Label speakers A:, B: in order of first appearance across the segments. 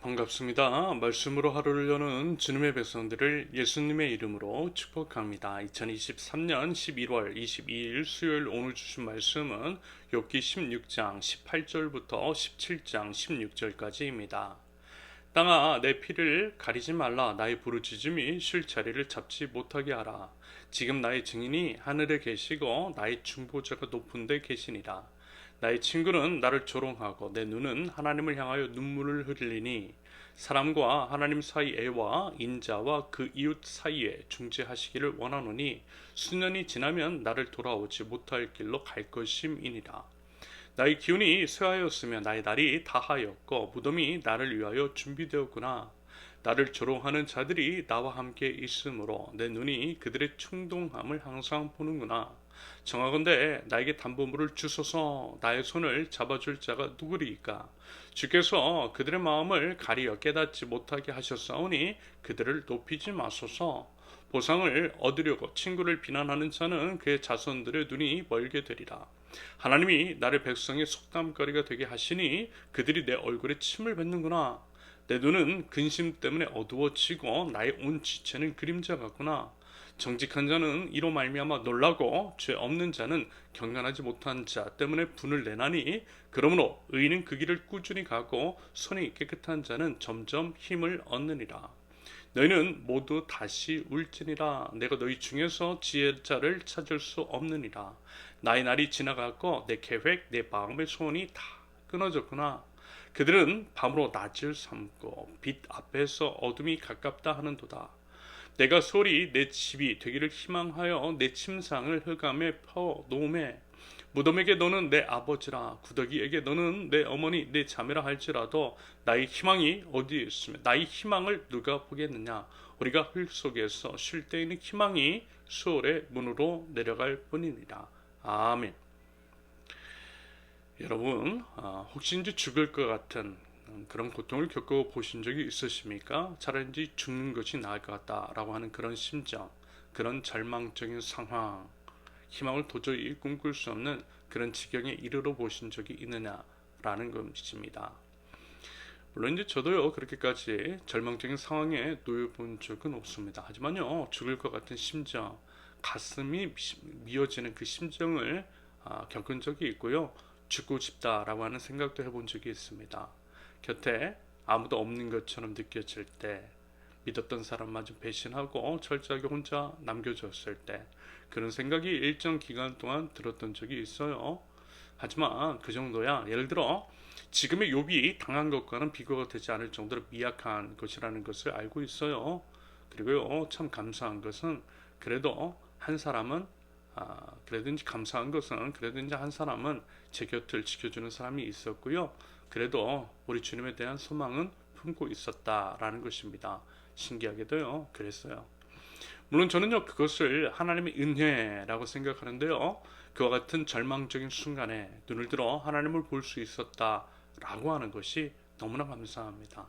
A: 반갑습니다. 말씀으로 하루를 여는 주님의 백성들을 예수님의 이름으로 축복합니다. 2023년 11월 22일 수요일 오늘 주신 말씀은 욥기 16장 18절부터 17장 16절까지입니다. 땅아 내 피를 가리지 말라. 나의 부르짖음이 쉴 자리를 잡지 못하게 하라. 지금 나의 증인이 하늘에 계시고 나의 중보자가 높은 데 계시니라. 나의 친구는 나를 조롱하고 내 눈은 하나님을 향하여 눈물을 흘리니 사람과 하나님 사이에와 인자와 그 이웃 사이에 중재하시기를 원하노니 수년이 지나면 나를 돌아오지 못할 길로 갈 것임이니라. 나의 기운이 쇠하였으며 나의 날이 다하였고 무덤이 나를 위하여 준비되었구나. 나를 조롱하는 자들이 나와 함께 있으므로 내 눈이 그들의 충동함을 항상 보는구나. 정하건대 나에게 담보물을 주소서. 나의 손을 잡아줄 자가 누구리이까? 주께서 그들의 마음을 가리어 깨닫지 못하게 하셨사오니 그들을 높이지 마소서. 보상을 얻으려고 친구를 비난하는 자는 그의 자손들의 눈이 멀게 되리라. 하나님이 나를 백성의 속담거리가 되게 하시니 그들이 내 얼굴에 침을 뱉는구나. 내 눈은 근심 때문에 어두워지고 나의 온 지체는 그림자 같구나. 정직한 자는 이로 말미암아 놀라고 죄 없는 자는 경건하지 못한 자 때문에 분을 내나니 그러므로 의인은 그 길을 꾸준히 가고 손이 깨끗한 자는 점점 힘을 얻느니라. 너희는 모두 다시 울지니라. 내가 너희 중에서 지혜자를 찾을 수 없느니라. 나의 날이 지나갔고 내 계획 내 마음의 소원이 다 끊어졌구나. 그들은 밤으로 낮을 삼고 빛 앞에서 어둠이 가깝다 하는도다. 내가 소리 내 집이 되기를 희망하여 내 침상을 흑암에 펴 놓음에 무덤에게 너는 내 아버지라 구더기에게 너는 내 어머니 내 자매라 할지라도 나의 희망이 어디에 있으며 나의 희망을 누가 보겠느냐. 우리가 흙 속에서 쉴 때 있는 희망이 수월의 문으로 내려갈 뿐이니라. 아멘. 여러분 혹시 이제 죽을 것 같은 그런 고통을 겪어보신 적이 있으십니까? 차라리 죽는 것이 나을 것 같다라고 하는 그런 심정, 그런 절망적인 상황, 희망을 도저히 꿈꿀 수 없는 그런 지경에 이르러 보신 적이 있느냐라는 것입니다. 물론 이제 저도요 그렇게까지 절망적인 상황에 놓여 본 적은 없습니다. 하지만요 죽을 것 같은 심정, 가슴이 미어지는 그 심정을 겪은 적이 있고요. 죽고 싶다라고 하는 생각도 해본 적이 있습니다. 곁에 아무도 없는 것처럼 느껴질 때, 믿었던 사람마저 배신하고 철저하게 혼자 남겨졌을 때 그런 생각이 일정 기간 동안 들었던 적이 있어요. 하지만 그 정도야. 예를 들어 지금의 욥이 당한 것과는 비교가 되지 않을 정도로 미약한 것이라는 것을 알고 있어요. 그리고요 참 감사한 것은 그래도 한 사람은 그래도 이제 감사한 것은 그래도 이제 한 사람은 제 곁을 지켜주는 사람이 있었고요. 그래도 우리 주님에 대한 소망은 품고 있었다라는 것입니다. 신기하게도요 그랬어요. 물론 저는요 그것을 하나님의 은혜라고 생각하는데요. 그와 같은 절망적인 순간에 눈을 들어 하나님을 볼 수 있었다라고 하는 것이 너무나 감사합니다.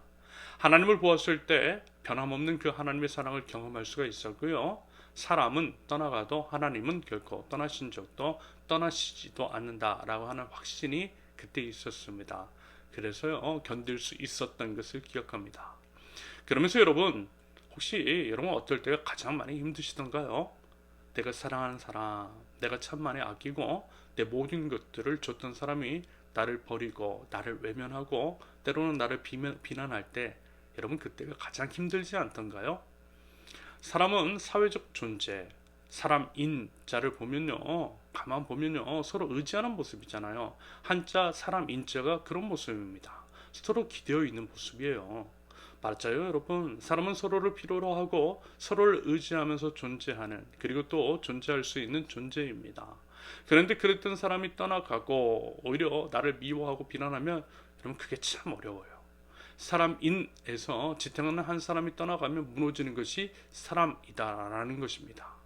A: 하나님을 보았을 때 변함없는 그 하나님의 사랑을 경험할 수가 있었고요. 사람은 떠나가도 하나님은 결코 떠나신 적도 떠나시지도 않는다라고 하는 확신이 그때 있었습니다. 그래서요 견딜 수 있었던 것을 기억합니다. 그러면서 여러분 혹시 여러분 어떨 때가 가장 많이 힘드시던가요? 내가 사랑하는 사람, 내가 참 많이 아끼고 내 모든 것들을 줬던 사람이 나를 버리고 나를 외면하고 때로는 나를 비난할 때 여러분 그때가 가장 힘들지 않던가요? 사람은 사회적 존재, 사람인 자를 보면요 가만 보면요 서로 의지하는 모습이잖아요. 한자 사람인자가 그런 모습입니다. 서로 기대어 있는 모습이에요. 맞아요 여러분. 사람은 서로를 필요로 하고 서로를 의지하면서 존재하는, 그리고 또 존재할 수 있는 존재입니다. 그런데 그랬던 사람이 떠나가고 오히려 나를 미워하고 비난하면 여러분 그게 참 어려워요. 사람인에서 지탱하는 한 사람이 떠나가면 무너지는 것이 사람이다라는 것입니다.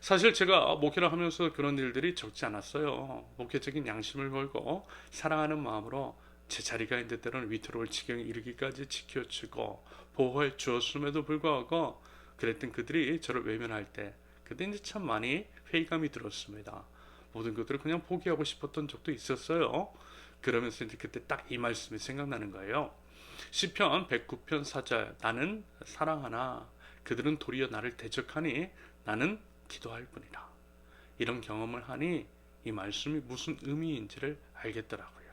A: 사실 제가 목회를 하면서 그런 일들이 적지 않았어요. 목회적인 양심을 걸고 사랑하는 마음으로 제 자리가 있는 때로는 위태로울 지경에 이르기까지 지켜주고 보호해 주었음에도 불구하고 그랬던 그들이 저를 외면할 때 그때 이제 참 많이 회의감이 들었습니다. 모든 것들을 그냥 포기하고 싶었던 적도 있었어요. 그러면서 이제 그때 딱 이 말씀이 생각나는 거예요. 시편 109편 4절 나는 사랑하나 그들은 도리어 나를 대적하니 나는 기도할 뿐이라. 이런 경험을 하니 이 말씀이 무슨 의미인지를 알겠더라고요.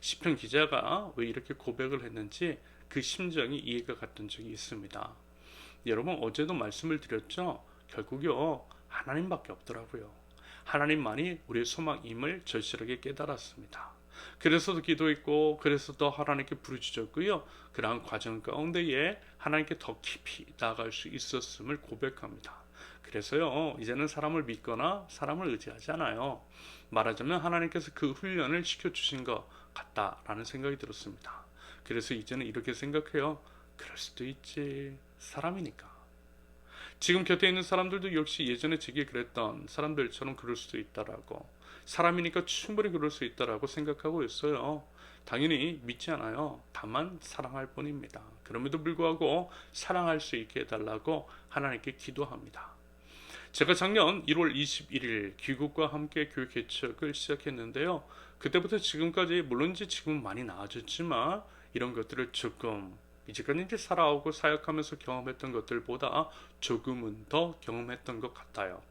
A: 시편 기자가 왜 이렇게 고백을 했는지 그 심정이 이해가 갔던 적이 있습니다. 여러분 어제도 말씀을 드렸죠. 결국요 하나님밖에 없더라고요. 하나님만이 우리의 소망임을 절실하게 깨달았습니다. 그래서 더 기도했고 그래서 더 하나님께 부르짖었고요. 그러한 과정 가운데에 하나님께 더 깊이 나아갈 수 있었음을 고백합니다. 그래서요 이제는 사람을 믿거나 사람을 의지하지 않아요. 말하자면 하나님께서 그 훈련을 시켜주신 것 같다라는 생각이 들었습니다. 그래서 이제는 이렇게 생각해요. 그럴 수도 있지. 사람이니까. 지금 곁에 있는 사람들도 역시 예전에 제게 그랬던 사람들처럼 그럴 수도 있다라고, 사람이니까 충분히 그럴 수 있다라고 생각하고 있어요. 당연히 믿지 않아요. 다만 사랑할 뿐입니다. 그럼에도 불구하고 사랑할 수 있게 해달라고 하나님께 기도합니다. 제가 작년 1월 21일 귀국과 함께 교회 개척을 시작했는데요. 그때부터 지금까지 물론 이제 지금은 많이 나아졌지만 이런 것들을 조금 이제까지 이제 살아오고 사역하면서 경험했던 것들보다 조금은 더 경험했던 것 같아요.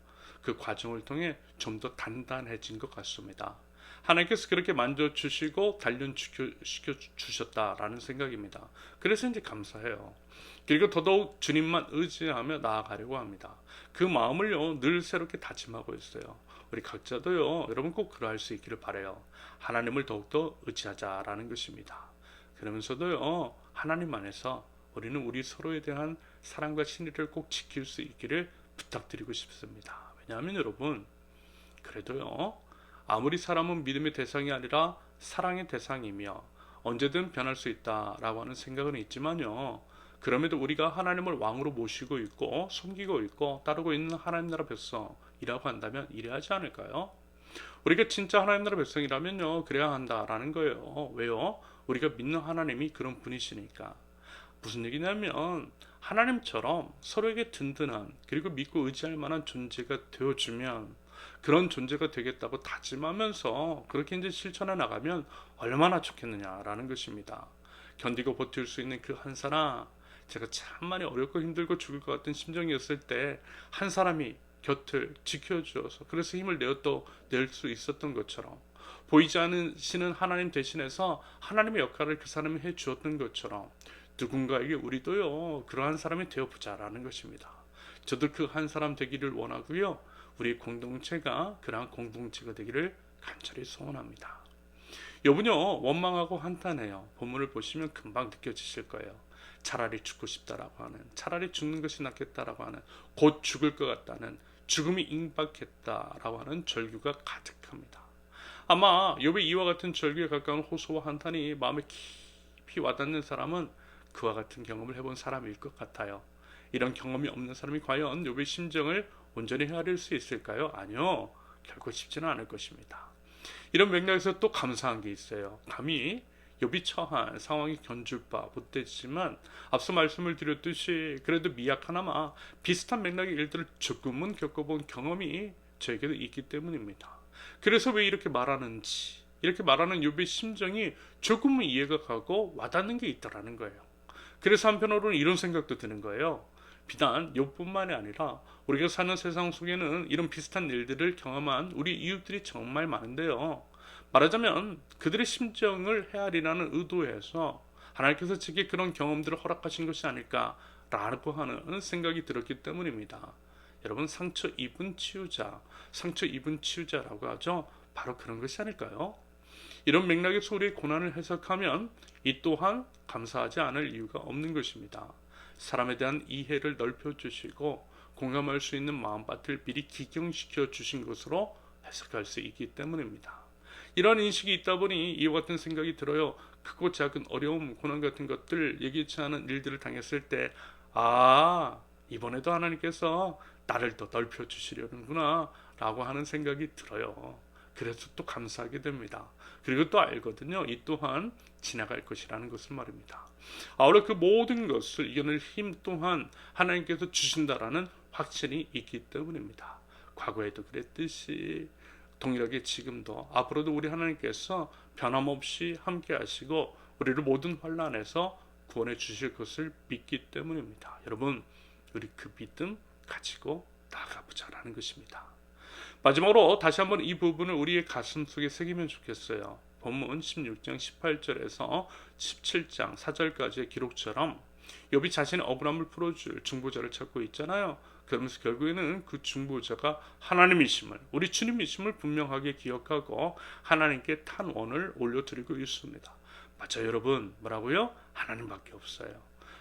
A: 그 과정을 통해 좀 더 단단해진 것 같습니다. 하나님께서 그렇게 만져주시고 단련시켜 주셨다라는 생각입니다. 그래서 이제 감사해요. 그리고 더더욱 주님만 의지하며 나아가려고 합니다. 그 마음을요 늘 새롭게 다짐하고 있어요. 우리 각자도요 여러분 꼭 그러할 수 있기를 바라요. 하나님을 더욱더 의지하자라는 것입니다. 그러면서도요 하나님 안에서 우리는 우리 서로에 대한 사랑과 신의를 꼭 지킬 수 있기를 부탁드리고 싶습니다. 왜냐하면 여러분 그래도요 아무리 사람은 믿음의 대상이 아니라 사랑의 대상이며 언제든 변할 수 있다라고 하는 생각은 있지만요. 그럼에도 우리가 하나님을 왕으로 모시고 있고 섬기고 있고 따르고 있는 하나님 나라 백성이라고 한다면 이래야 하지 않을까요? 우리가 진짜 하나님 나라 백성이라면요 그래야 한다라는 거예요. 왜요? 우리가 믿는 하나님이 그런 분이시니까. 무슨 얘기냐면 하나님처럼 서로에게 든든한 그리고 믿고 의지할 만한 존재가 되어주면 그런 존재가 되겠다고 다짐하면서 그렇게 이제 실천해 나가면 얼마나 좋겠느냐라는 것입니다. 견디고 버틸 수 있는 그 한 사람, 제가 참 많이 어렵고 힘들고 죽을 것 같은 심정이었을 때 한 사람이 곁을 지켜주어서 그래서 힘을 낼 수 있었던 것처럼 보이지 않으시는 하나님 대신해서 하나님의 역할을 그 사람이 해주었던 것처럼 누군가에게 우리도요 그러한 사람이 되어보자라는 것입니다. 저도 그 한 사람 되기를 원하고요. 우리 공동체가 그러한 공동체가 되기를 간절히 소원합니다. 여분요 원망하고 한탄해요. 본문을 보시면 금방 느껴지실 거예요. 차라리 죽고 싶다라고 하는, 차라리 죽는 것이 낫겠다라고 하는, 곧 죽을 것 같다는, 죽음이 임박했다라고 하는 절규가 가득합니다. 아마 욥의 이와 같은 절규에 가까운 호소와 한탄이 마음에 깊이 와닿는 사람은 그와 같은 경험을 해본 사람일 것 같아요. 이런 경험이 없는 사람이 과연 욥의 심정을 온전히 헤아릴 수 있을까요? 아니요. 결코 쉽지는 않을 것입니다. 이런 맥락에서 또 감사한 게 있어요. 감히 욥이 처한 상황이 견줄 바 못되지만 앞서 말씀을 드렸듯이 그래도 미약하나마 비슷한 맥락의 일들을 조금은 겪어본 경험이 저에게도 있기 때문입니다. 그래서 왜 이렇게 말하는지, 이렇게 말하는 욥의 심정이 조금은 이해가 가고 와닿는 게 있다라는 거예요. 그래서 한편으로는 이런 생각도 드는 거예요. 비단 욥뿐만이 아니라 우리가 사는 세상 속에는 이런 비슷한 일들을 경험한 우리 이웃들이 정말 많은데요. 말하자면 그들의 심정을 헤아리라는 의도에서 하나님께서 제게 그런 경험들을 허락하신 것이 아닐까라고 하는 생각이 들었기 때문입니다. 여러분 상처 입은 치유자라고 하죠. 바로 그런 것이 아닐까요? 이런 맥락에서 우리의 고난을 해석하면 이 또한 감사하지 않을 이유가 없는 것입니다. 사람에 대한 이해를 넓혀주시고 공감할 수 있는 마음밭을 미리 기경시켜 주신 것으로 해석할 수 있기 때문입니다. 이런 인식이 있다 보니 이와 같은 생각이 들어요. 크고 작은 어려움, 고난 같은 것들, 예기치 않은 일들을 당했을 때 이번에도 하나님께서 나를 더 넓혀주시려는구나 라고 하는 생각이 들어요. 그래서 또 감사하게 됩니다. 그리고 또 알거든요. 이 또한 지나갈 것이라는 것을 말입니다. 아울러 그 모든 것을 이겨낼 힘 또한 하나님께서 주신다라는 확신이 있기 때문입니다. 과거에도 그랬듯이 동일하게 지금도 앞으로도 우리 하나님께서 변함없이 함께 하시고 우리를 모든 환난에서 구원해 주실 것을 믿기 때문입니다. 여러분, 우리 그 믿음 가지고 나가보자라는 것입니다. 마지막으로 다시 한번 이 부분을 우리의 가슴 속에 새기면 좋겠어요. 본문 16장 18절에서 17장 4절까지의 기록처럼 욥이 자신의 억울함을 풀어줄 중보자를 찾고 있잖아요. 그러면서 결국에는 그 중보자가 하나님이심을, 우리 주님이심을 분명하게 기억하고 하나님께 탄원을 올려드리고 있습니다. 맞아요, 여러분. 뭐라고요? 하나님밖에 없어요.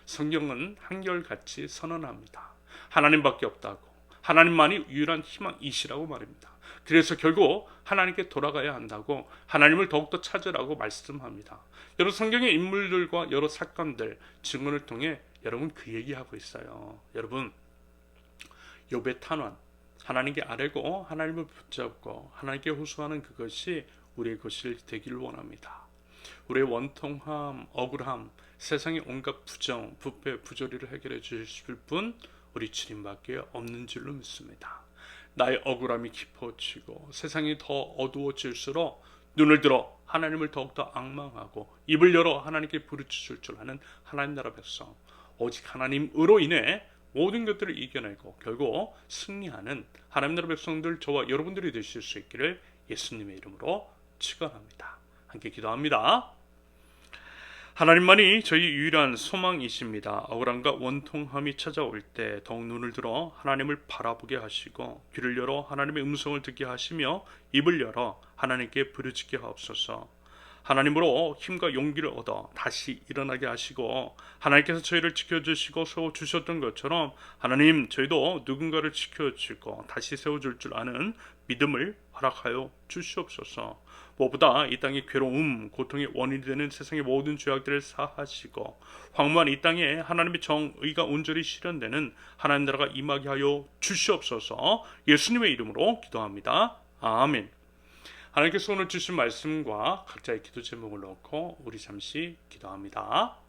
A: 성경은 한결같이 선언합니다. 하나님밖에 없다고, 하나님만이 유일한 희망이시라고 말입니다. 그래서 결국 하나님께 돌아가야 한다고, 하나님을 더욱더 찾으라고 말씀합니다. 여러 성경의 인물들과 여러 사건들, 증언을 통해 여러분 그 얘기하고 있어요. 여러분, 욥의 탄원, 하나님께 아뢰고 하나님을 붙잡고 하나님께 호소하는 그것이 우리의 것이 되기를 원합니다. 우리의 원통함, 억울함, 세상의 온갖 부정, 부패, 부조리를 해결해 주실 분 우리 주님밖에 없는 줄로 믿습니다. 나의 억울함이 깊어지고 세상이 더 어두워질수록 눈을 들어 하나님을 더욱더 앙망하고 입을 열어 하나님께 부르짖을 줄 아는 하나님 나라 백성, 오직 하나님으로 인해 모든 것들을 이겨내고 결국 승리하는 하나님 나라 백성들, 저와 여러분들이 되실 수 있기를 예수님의 이름으로 축원합니다. 함께 기도합니다. 하나님만이 저희 유일한 소망이십니다. 억울함과 원통함이 찾아올 때 더욱 눈을 들어 하나님을 바라보게 하시고 귀를 열어 하나님의 음성을 듣게 하시며 입을 열어 하나님께 부르짖게 하옵소서. 하나님으로 힘과 용기를 얻어 다시 일어나게 하시고 하나님께서 저희를 지켜주시고 세워주셨던 것처럼 하나님, 저희도 누군가를 지켜주고 다시 세워줄 줄 아는 믿음을 허락하여 주시옵소서. 무엇보다 이 땅의 괴로움, 고통의 원인이 되는 세상의 모든 죄악들을 사하시고 황무한 이 땅에 하나님의 정의가 온전히 실현되는 하나님 나라가 임하게 하여 주시옵소서. 예수님의 이름으로 기도합니다. 아멘. 하나님께서 오늘 주신 말씀과 각자의 기도 제목을 놓고 우리 잠시 기도합니다.